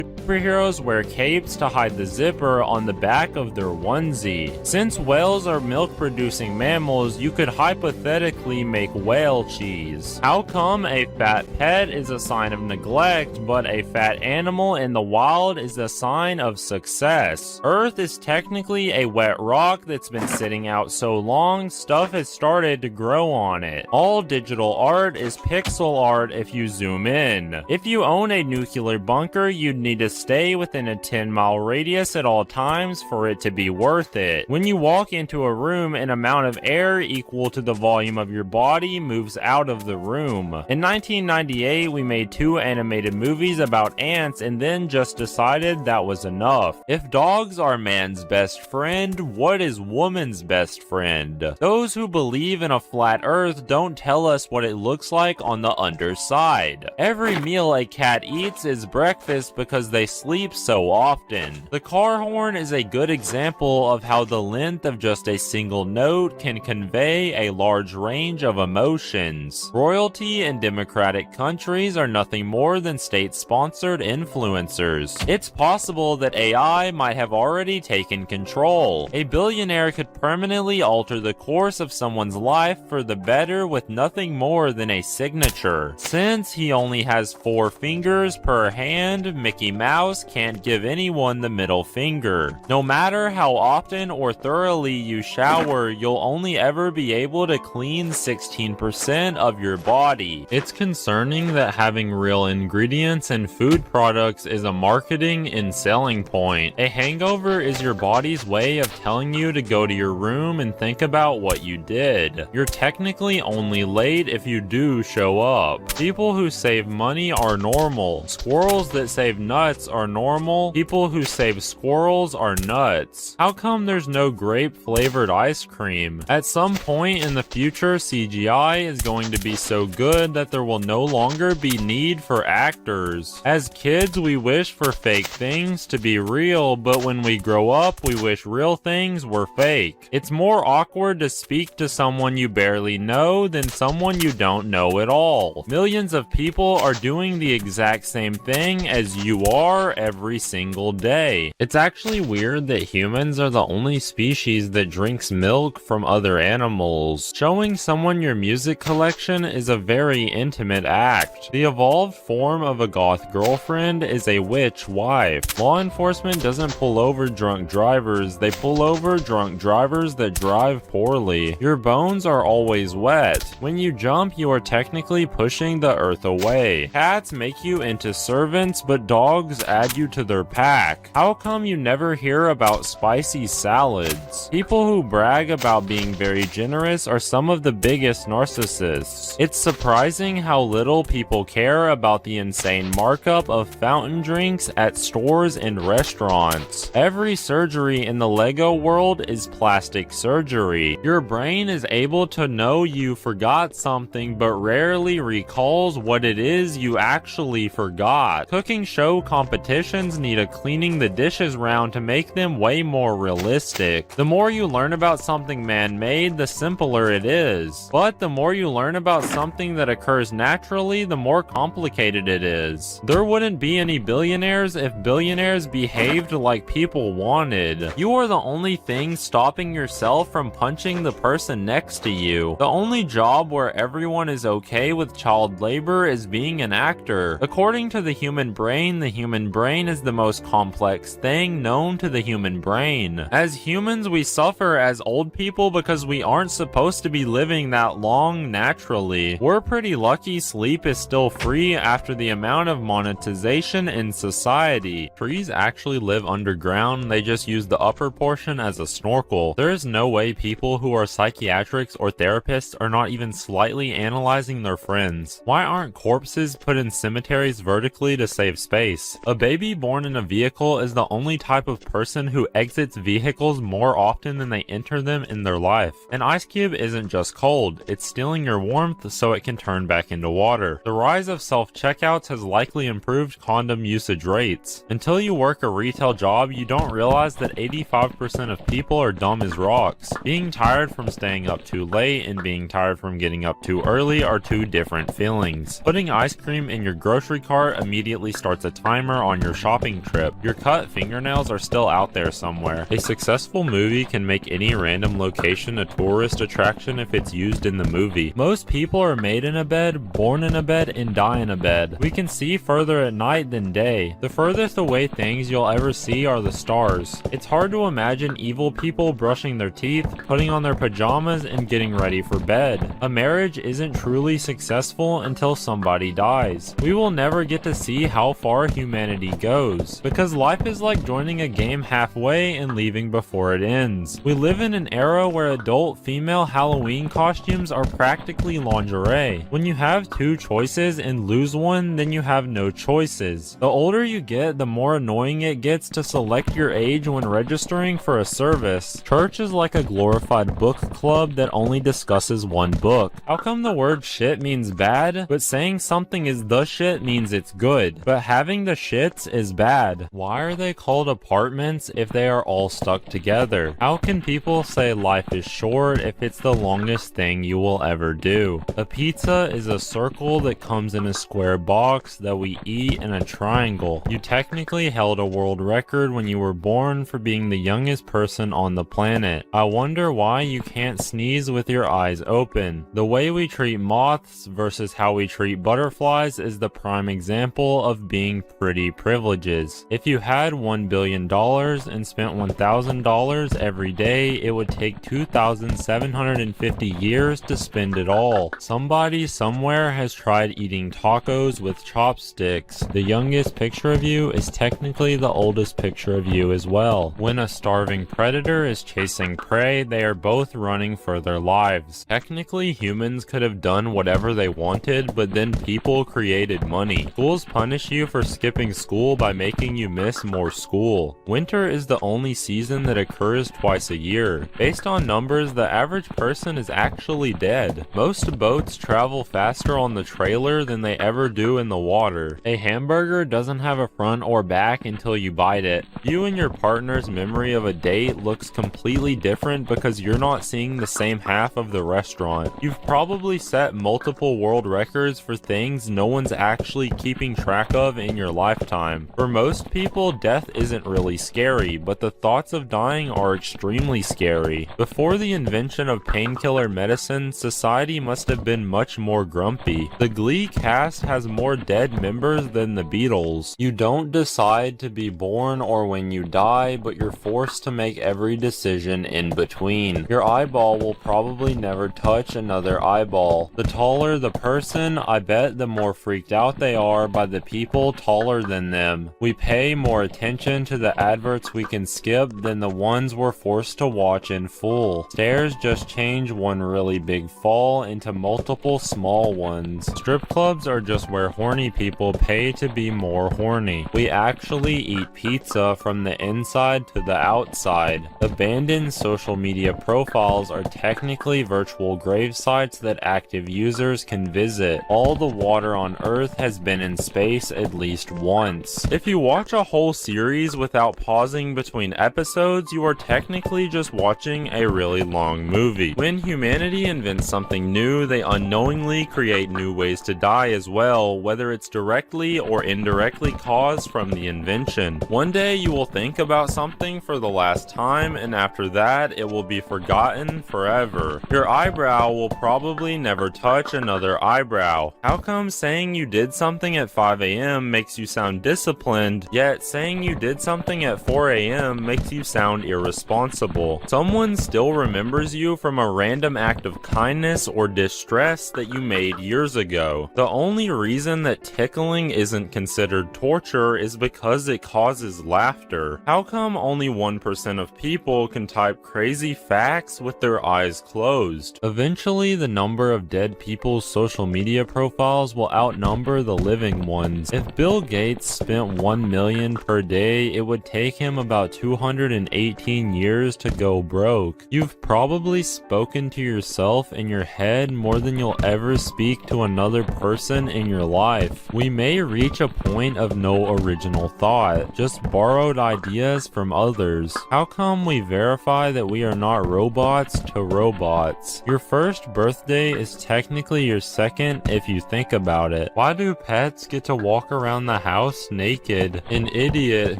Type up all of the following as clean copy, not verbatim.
Superheroes wear capes to hide the zipper on the back of their onesie. Since whales are milk-producing mammals, you could hypothetically make whale cheese. How come a fat pet is a sign of neglect, but a fat animal in the wild is a sign of success? Earth is technically a wet rock that's been sitting out so long, stuff has started to grow on it. All digital art is pixel art if you zoom in. If you own a nuclear bunker, you'd need to stay within a 10-mile radius at all times for it to be worth it. When you walk into a room, an amount of air equal to the volume of your body moves out of the room. In 1998, we made 2 animated movies about ants and then just decided that was enough. If dogs are man's best friend, what is woman's best friend? Those who believe in a flat earth don't tell us what it looks like on the underside. Every meal a cat eats is breakfast because they sleep so often. The car horn is a good example of how the length of just a single note can convey a large range of emotions. Royalty in democratic countries are nothing more than state-sponsored influencers. It's possible that AI might have already taken control. A billionaire could permanently alter the course of someone's life for the better with nothing more than a signature. Since he only has 4 fingers per hand, Mickey Mouse can't give anyone the middle finger. No matter how often or thoroughly you shower, you'll only ever be able to clean 16% of your body. It's concerning that having real ingredients in food products is a marketing and selling point. A hangover is your body's way of telling you to go to your room and think about what you did. You're technically only late if you do show up. People who save money are normal. Squirrels that save nuts are normal. People who save squirrels are nuts. How come there's no grape-flavored ice cream? At some point in the future, CGI is going to be so good that there will no longer be need for actors. As kids, we wish for fake things to be real, but when we grow up, we wish real things were fake. It's more awkward to speak to someone you barely know than someone you don't know at all. Millions of people are doing the exact same thing as you are every single day. It's actually weird that humans are the only species that drinks milk from other animals. Showing someone your music collection is a very intimate act. The evolved form of a goth girlfriend is a witch wife. Law enforcement doesn't pull over drunk drivers, they pull over drunk drivers that drive poorly. Your bones are always wet. When you jump, you are technically pushing the earth away. Cats make you into servants, but dogs add you to their pack. How come you never hear about spicy salads? People who brag about being very generous are some of the biggest narcissists. It's surprising how little people care about the insane markup of fountain drinks at stores and restaurants. Every surgery in the Lego world is plastic surgery. Your brain is able to know you forgot something but rarely recalls what it is you actually forgot. Cooking show competitions need a cleaning the dishes round to make them way more realistic. The more you learn about something man-made, the simpler it is. But the more you learn about something that occurs naturally, the more complicated it is. There wouldn't be any billionaires if billionaires behaved like people wanted. You are the only thing stopping yourself from punching the person next to you. The only job where everyone is okay with child labor is being an actor. According to the human brain is the most complex thing known to the human brain. As humans, we suffer as old people because we aren't supposed to be living that long naturally. We're pretty lucky sleep is still free after the amount of monetization in society. Trees actually live underground, they just use the upper portion as a snorkel. There is no way people who are psychiatrics or therapists are not even slightly analyzing their friends. Why aren't corpses put in cemeteries vertically to save space? A baby born in a vehicle is the only type of person who exits vehicles more often than they enter them in their life. An ice cube isn't just cold, it's stealing your warmth so it can turn back into water. The rise of self-checkouts has likely improved condom usage rates. Until you work a retail job, you don't realize that 85% of people are dumb as rocks. Being tired from staying up too late and being tired from getting up too early are two different feelings. Putting ice cream in your grocery cart immediately starts a timer dinner on your shopping trip. Your cut fingernails are still out there somewhere. A successful movie can make any random location a tourist attraction if it's used in the movie. Most people are made in a bed, born in a bed, and die in a bed. We can see further at night than day. The furthest away things you'll ever see are the stars. It's hard to imagine evil people brushing their teeth, putting on their pajamas, and getting ready for bed. A marriage isn't truly successful until somebody dies. We will never get to see how far humanity goes, because life is like joining a game halfway and leaving before it ends. We live in an era where adult female Halloween costumes are practically lingerie. When you have two choices and lose one, then you have no choices. The older you get, the more annoying it gets to select your age when registering for a service. Church is like a glorified book club that only discusses one book. How come the word shit means bad, but saying something is the shit means it's good, but having the shits is bad? Why are they called apartments if they are all stuck together? How can people say life is short if it's the longest thing you will ever do? A pizza is a circle that comes in a square box that we eat in a triangle. You technically held a world record when you were born for being the youngest person on the planet. I wonder why you can't sneeze with your eyes open. The way we treat moths versus how we treat butterflies is the prime example of being pretty privileges. If you had $1 billion and spent $1,000 every day, it would take 2,750 years to spend it all. Somebody somewhere has tried eating tacos with chopsticks. The youngest picture of you is technically the oldest picture of you as well. When a starving predator is chasing prey, they are both running for their lives. Technically, humans could have done whatever they wanted, but then people created money. Schools punish you for skipping school by making you miss more school. Winter is the only season that occurs twice a year. Based on numbers, the average person is actually dead. Most boats travel faster on the trailer than they ever do in the water. A hamburger doesn't have a front or back until you bite it. You and your partner's memory of a date looks completely different because you're not seeing the same half of the restaurant. You've probably set multiple world records for things no one's actually keeping track of in your lifetime. For most people, death isn't really scary, but the thoughts of dying are extremely scary. Before the invention of painkiller medicine, society must have been much more grumpy. The Glee cast has more dead members than the Beatles. You don't decide to be born or when you die, but you're forced to make every decision in between. Your eyeball will probably never touch another eyeball. The taller the person, I bet the more freaked out they are by the people taller than them. We pay more attention to the adverts we can skip than the ones we're forced to watch in full. Stairs just change one really big fall into multiple small ones. Strip clubs are just where horny people pay to be more horny. We actually eat pizza from the inside to the outside. Abandoned social media profiles are technically virtual grave sites that active users can visit. All the water on Earth has been in space at least once. If you watch a whole series without pausing between episodes, you are technically just watching a really long movie. When humanity invents something new, they unknowingly create new ways to die as well, whether it's directly or indirectly caused from the invention. One day you will think about something for the last time, and after that it will be forgotten forever. Your eyebrow will probably never touch another eyebrow. How come saying you did something at 5 a.m. makes you sound disciplined, yet saying you did something at 4 a.m. makes you sound irresponsible? Someone still remembers you from a random act of kindness or distress that you made years ago. The only reason that tickling isn't considered torture is because it causes laughter. How come only 1% of people can type crazy facts with their eyes closed? Eventually, the number of dead people's social media profiles will outnumber the living ones. If Bill Gates spent $1 million per day, it would take him about 218 years to go broke. You've probably spoken to yourself in your head more than you'll ever speak to another person in your life. We may reach a point of no original thought, just borrowed ideas from others. How come we verify that we are not robots to robots? Your first birthday is technically your second if you think about it. Why do pets get to walk around the house house naked. An idiot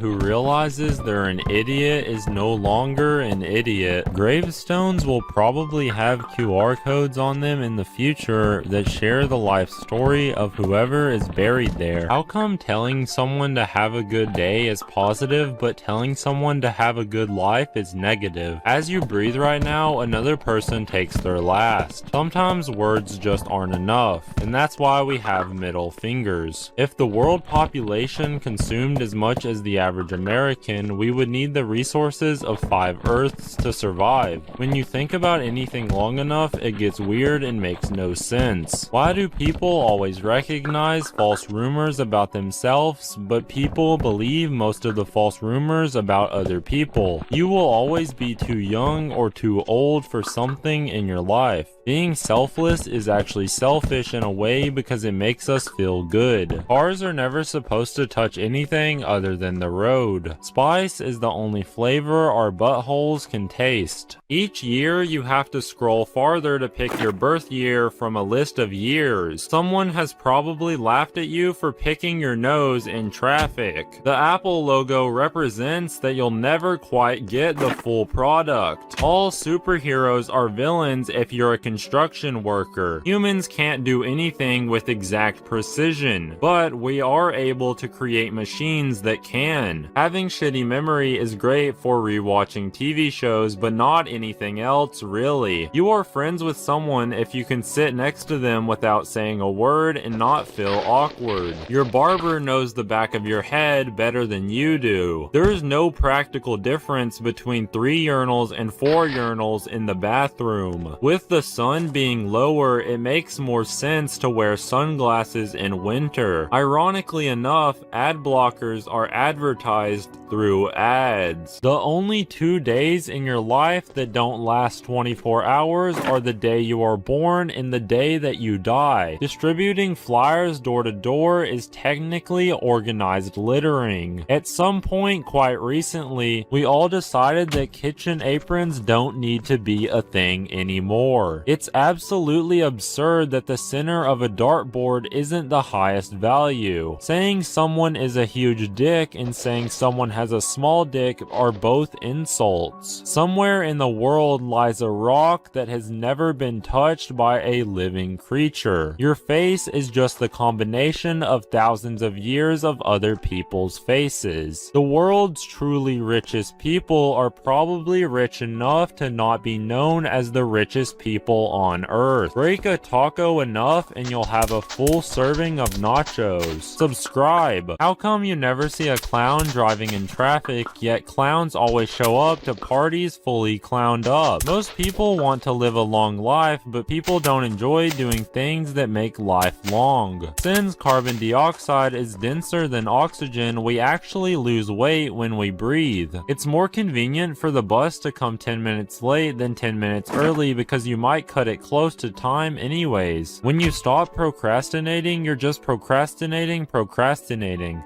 who realizes they're an idiot is no longer an idiot. Gravestones will probably have QR codes on them in the future that share the life story of whoever is buried there. How come telling someone to have a good day is positive, but telling someone to have a good life is negative? As you breathe right now, another person takes their last. Sometimes words just aren't enough, and that's why we have middle fingers. If the world population consumed as much as the average American, we would need the resources of 5 Earths to survive. When you think about anything long enough, it gets weird and makes no sense. Why do people always recognize false rumors about themselves, but people believe most of the false rumors about other people? You will always be too young or too old for something in your life. Being selfless is actually selfish in a way because it makes us feel good. Cars are never supposed to touch anything other than the road. Spice is the only flavor our buttholes can taste. Each year you have to scroll farther to pick your birth year from a list of years. Someone has probably laughed at you for picking your nose in traffic. The Apple logo represents that you'll never quite get the full product. All superheroes are villains if you're a construction worker. Humans can't do anything with exact precision, but we are able to create machines that can. Having shitty memory is great for rewatching TV shows, but not anything else, really. You are friends with someone if you can sit next to them without saying a word and not feel awkward. Your barber knows the back of your head better than you do. There is no practical difference between 3 urinals and 4 urinals in the bathroom. With the sun being lower, it makes more sense to wear sunglasses in winter. Ironically enough, ad blockers are advertised through ads. The only 2 days in your life that don't last 24 hours are the day you are born and the day that you die. Distributing flyers door to door is technically organized littering. At some point quite recently, we all decided that kitchen aprons don't need to be a thing anymore. It's absolutely absurd that the center of a dartboard isn't the highest value. Saying someone is a huge dick and saying someone has a small dick are both insults. Somewhere in the world lies a rock that has never been touched by a living creature. Your face is just the combination of thousands of years of other people's faces. The world's truly richest people are probably rich enough to not be known as the richest people on Earth. Break a taco enough and you'll have a full serving of nachos. Subscribe. How come you never see a clown driving in traffic, yet clowns always show up to parties fully clowned up? Most people want to live a long life, but people don't enjoy doing things that make life long. Since carbon dioxide is denser than oxygen, we actually lose weight when we breathe. It's more convenient for the bus to come 10 minutes late than 10 minutes early because you might cut it close to time anyways. When you stop procrastinating, you're just procrastinating.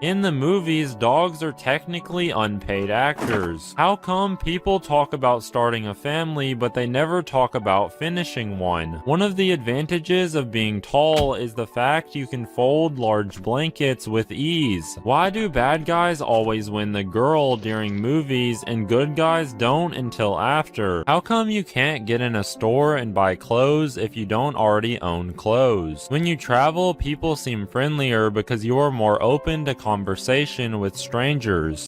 In the movies, dogs are technically unpaid actors. How come people talk about starting a family, but they never talk about finishing one? One of the advantages of being tall is the fact you can fold large blankets with ease. Why do bad guys always win the girl during movies and good guys don't until after? How come you can't get in a store and buy clothes if you don't already own clothes? When you travel, people seem friendlier because you are more open to conversation with strangers.